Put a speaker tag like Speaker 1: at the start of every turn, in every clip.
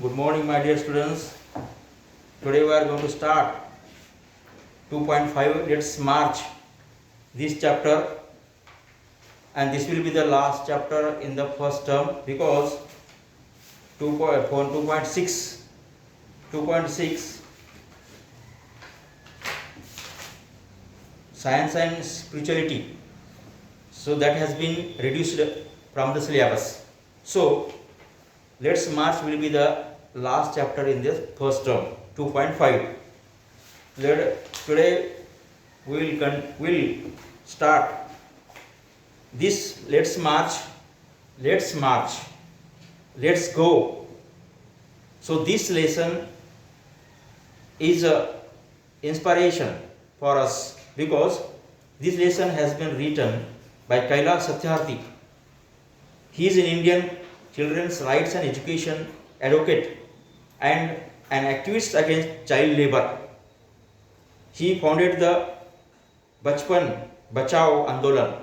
Speaker 1: Good morning, my dear students. Today we are going to start 2.5. Let's march this chapter, and this will be the last chapter in the first term because 2.6 science and spirituality. So that has been reduced from the syllabus. So let's march will be the last chapter in this first term, 2.5. Today we will start this. Let's march, let's go. So this lesson is a inspiration for us because this lesson has been written by Kailash Satyarthi. He is an Indian children's rights and education advocate and an activist against child labor. He founded the Bachpan Bachao Andolan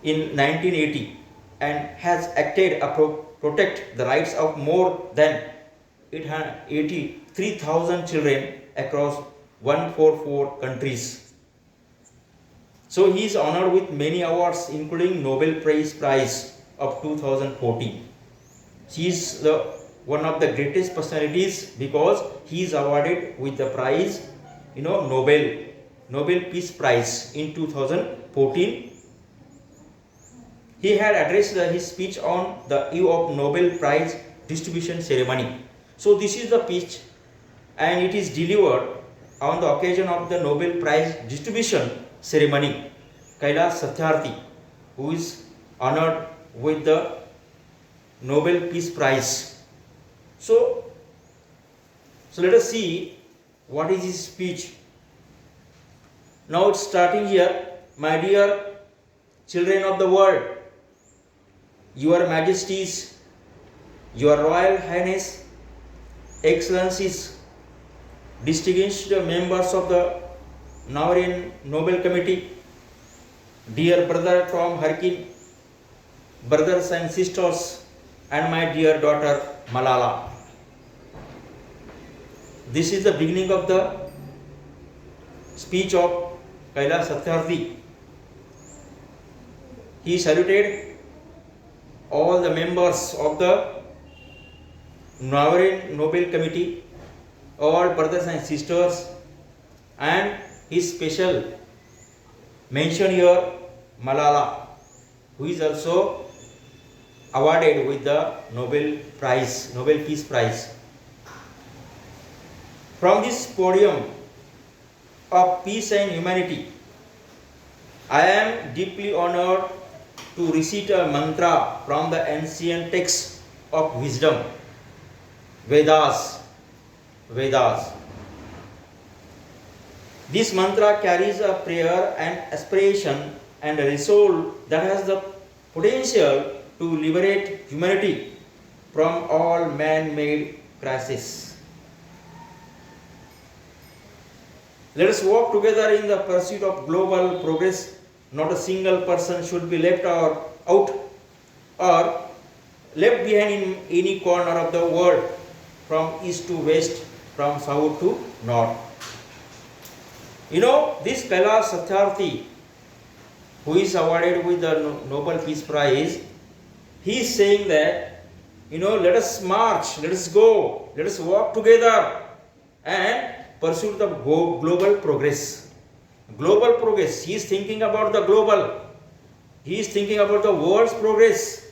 Speaker 1: in 1980 and has acted to protect the rights of more than 83,000 children across 144 countries. So he is honored with many awards including Nobel Prize of 2014. He is one of the greatest personalities because he is awarded with the prize, Nobel Peace Prize in 2014. He had addressed his speech on the eve of Nobel Prize distribution ceremony. So this is the speech, and it is delivered on the occasion of the Nobel Prize distribution ceremony. Kailash Satyarthi, who is honored with the Nobel Peace Prize. So let us see what is his speech. Now it's starting here. My dear children of the world, Your Majesties, Your Royal Highness, Excellencies, distinguished members of the Navarin Nobel Committee, dear brother Tom Harkin, brothers and sisters, and my dear daughter Malala. This is the beginning of the speech of Kailash Satyarthi. He saluted all the members of the Navarin Nobel Committee, all brothers and sisters, and his special mention here Malala, who is also awarded with the Nobel Peace Prize. From this podium of peace and humanity, I am deeply honored to recite a mantra from the ancient texts of wisdom, Vedas. This mantra carries a prayer and aspiration and a resolve that has the potential to liberate humanity from all man-made crises. Let us work together in the pursuit of global progress. Not a single person should be left out or left behind in any corner of the world, from east to west, from south to north. This Kailash Satyarthi, who is awarded with the Nobel Peace Prize, he is saying that, let us march, let us go, let us work together and pursue the global progress. Global progress. He is thinking about the global. He is thinking about the world's progress.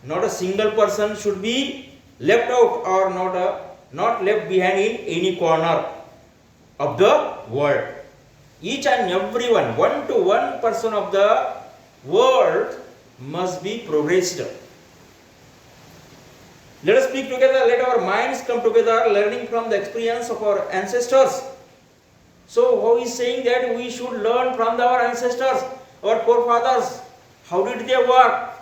Speaker 1: Not a single person should be left out or not left behind in any corner of the world. Each and everyone, 1 to 1 person of the world must be progressed. Let us speak together, let our minds come together, learning from the experience of our ancestors. So how is saying that we should learn from our ancestors, our forefathers? How did they work?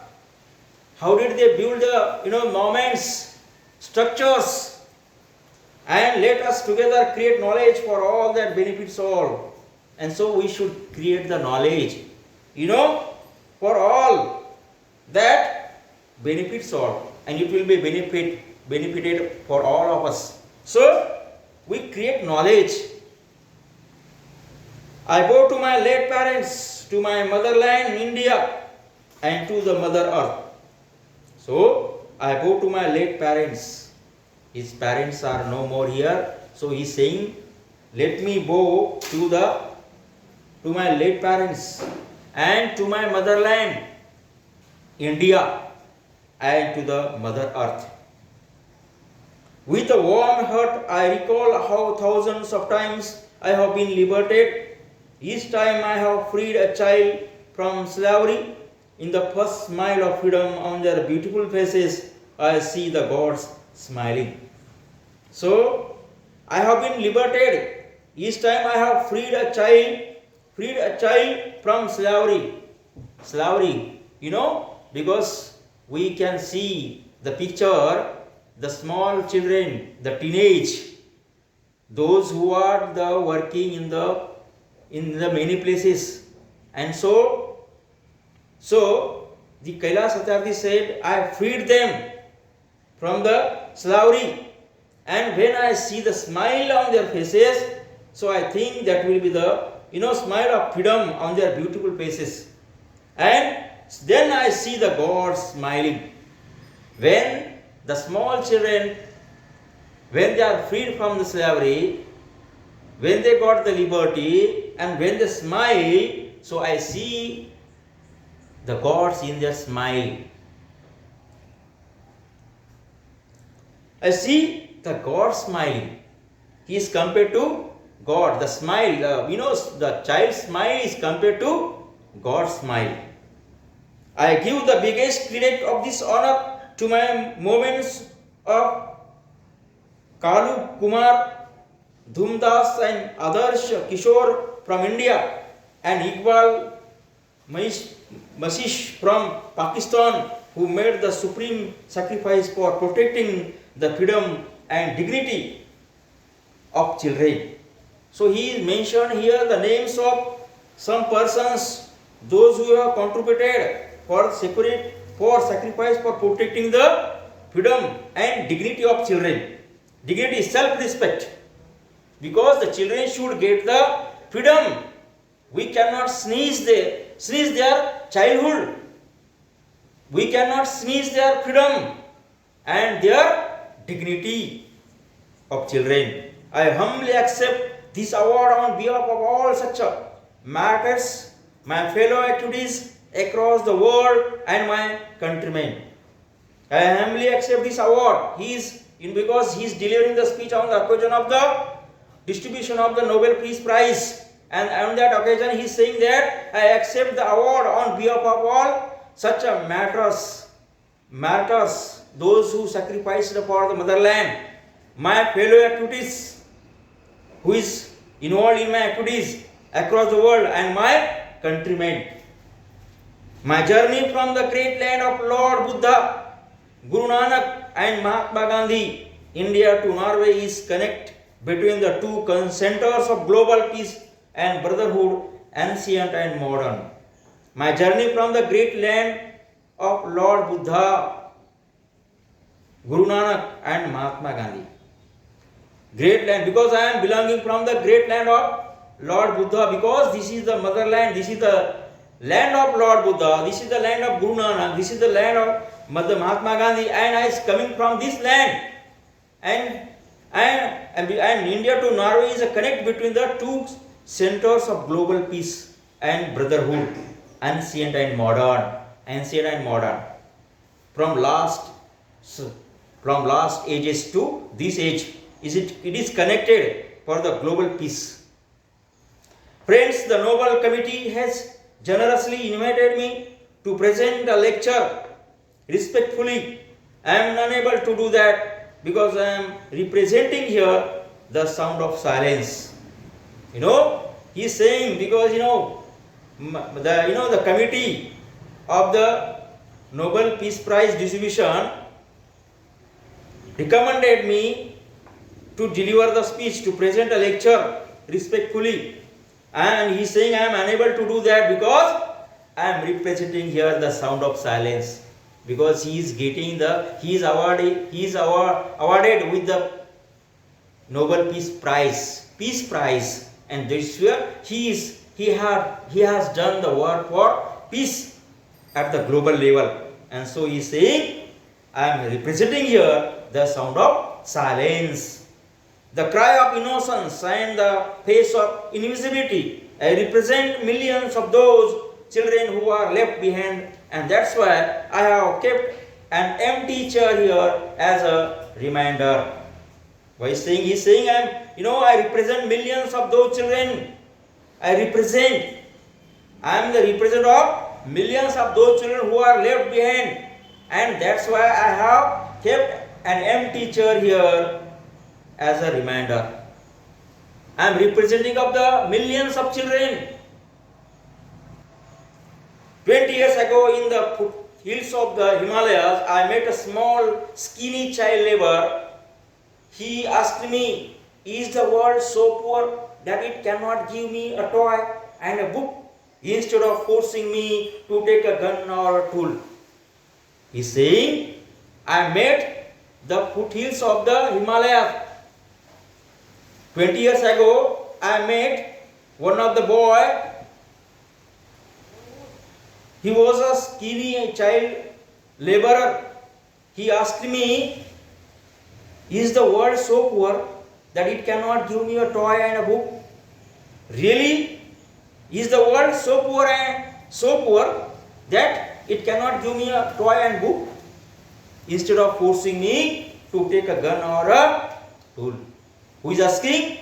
Speaker 1: How did they build the monuments, structures? And let us together create knowledge for all that benefits all. And so we should create the knowledge, for all that benefits all, and it will be benefit benefited for all of us. So we create knowledge. I bow to my late parents, to my motherland, India, and to the mother earth. So I bow to my late parents. His parents are no more here. So he is saying, let me bow to my late parents and to my motherland, India, and to the mother earth. With a warm heart, I recall how thousands of times I have been liberated. Each time I have freed a child from slavery. In the first smile of freedom on their beautiful faces, I see the gods smiling. So, I have been liberated. Each time I have freed a child from slavery. Slavery, because we can see the picture, the small children, the teenage, those who are the working in the many places. And so the Kailash Satyarthi said, I freed them from the slavery. And when I see the smile on their faces, so I think that will be the smile of freedom on their beautiful faces. And then I see the gods smiling. When the small children, when they are freed from the slavery, when they got the liberty, and when they smile, so I see the gods in their smile. I see the God smiling. He is compared to God. The smile, the child's smile is compared to God's smile. I give the biggest credit of this honor to my moments of Kalu Kumar, Dhumdas and Adarsh Kishore from India and Iqbal Mashish from Pakistan, who made the supreme sacrifice for protecting the freedom and dignity of children. So he is mentioned here the names of some persons, those who have contributed for sacrifice for protecting the freedom and dignity of children. Dignity is self-respect, because the children should get the freedom. We cannot sneeze their childhood. We cannot sneeze their freedom and their dignity of children. I humbly accept this award on behalf of all such matters, my fellow activities across the world and my countrymen. I humbly accept this award. Because he is delivering the speech on the occasion of the distribution of the Nobel Peace Prize, and on that occasion he is saying that I accept the award on behalf of all such martyrs, those who sacrificed for the motherland, my fellow activities, who is involved in my activities across the world, and my countrymen. My journey from the great land of Lord Buddha, Guru Nanak and Mahatma Gandhi, India to Norway is connect between the two centers of global peace and brotherhood, ancient and modern. My journey from the great land of Lord Buddha, Guru Nanak and Mahatma Gandhi. Great land, because I am belonging from the great land of Lord Buddha, because this is the motherland, this is the land of Lord Buddha, this is the land of Guru Nanak, this is the land of Mahatma Gandhi, and I is coming from this land. And India to Norway is a connect between the two centers of global peace and brotherhood, ancient and modern. From last ages to this age, it is connected for the global peace. Friends, the Nobel Committee has generously invited me to present a lecture. Respectfully, I am unable to do that because I am representing here the sound of silence. He is saying, because the committee of the Nobel Peace Prize distribution recommended me to deliver the speech, to present a lecture respectfully, and he is saying I am unable to do that because I am representing here the sound of silence. because he is getting he is awarded with the Nobel Peace Prize, and this year he has done the work for peace at the global level, and so he is saying, I am representing here the sound of silence, the cry of innocence and the face of invisibility. I represent millions of those children who are left behind, and that's why I have kept an empty chair here as a reminder. Why is saying? He is saying, I represent millions of those children. I am the representative of millions of those children who are left behind, and that's why I have kept an empty chair here as a reminder. I am representing of the millions of children. 20 years ago, in the foothills of the Himalayas, I met a small, skinny child laborer. He asked me, is the world so poor that it cannot give me a toy and a book instead of forcing me to take a gun or a tool? He is saying, I met the foothills of the Himalayas. 20 years ago, I met one of the boy. He was a skinny child laborer. He asked me, is the world so poor that it cannot give me a toy and a book? Really? Is the world so poor that it cannot give me a toy and book instead of forcing me to take a gun or a tool? Who is asking?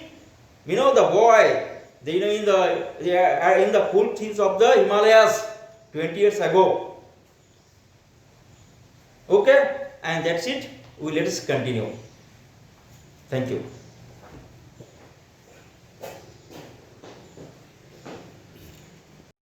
Speaker 1: The boy. They are in the foothills of the Himalayas 20 years ago. Okay, and that's it. Let us continue. Thank you.